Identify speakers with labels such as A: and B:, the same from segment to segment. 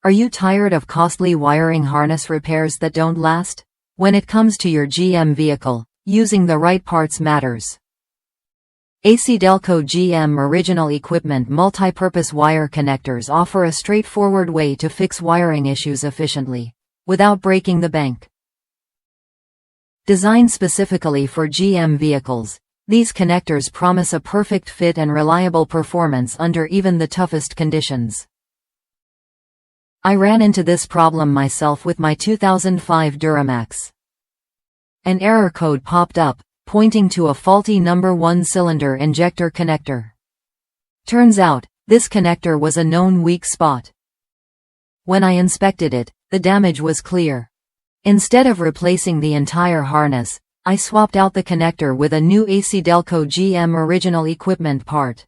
A: Are you tired of costly wiring harness repairs that don't last? When it comes to your GM vehicle, using the right parts matters. ACDelco GM Original Equipment Multipurpose Wire Connectors offer a straightforward way to fix wiring issues efficiently, without breaking the bank. Designed specifically for GM vehicles, these connectors promise a perfect fit and reliable performance under even the toughest conditions. I ran into this problem myself with my 2005 Duramax. An error code popped up, pointing to a faulty number 1 cylinder injector connector. Turns out, this connector was a known weak spot. When I inspected it, the damage was clear. Instead of replacing the entire harness, I swapped out the connector with a new ACDelco GM Original Equipment part.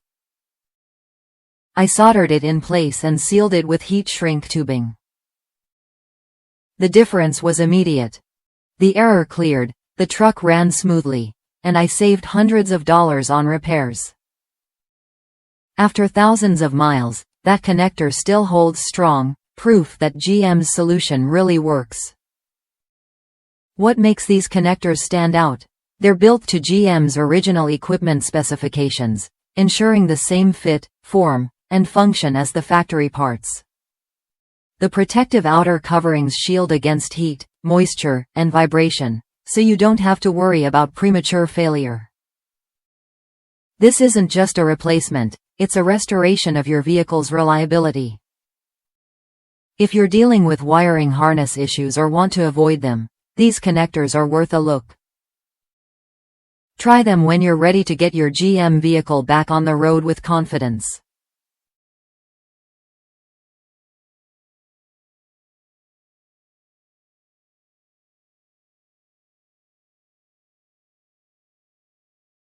A: I soldered it in place and sealed it with heat shrink tubing. The difference was immediate. The error cleared, the truck ran smoothly, and I saved hundreds of dollars on repairs. After thousands of miles, that connector still holds strong, proof that GM's solution really works. What makes these connectors stand out? They're built to GM's original equipment specifications, ensuring the same fit, form, and function as the factory parts. The protective outer coverings shield against heat, moisture, and vibration, so you don't have to worry about premature failure. This isn't just a replacement, it's a restoration of your vehicle's reliability. If you're dealing with wiring harness issues or want to avoid them, these connectors are worth a look. Try them when you're ready to get your GM vehicle back on the road with confidence.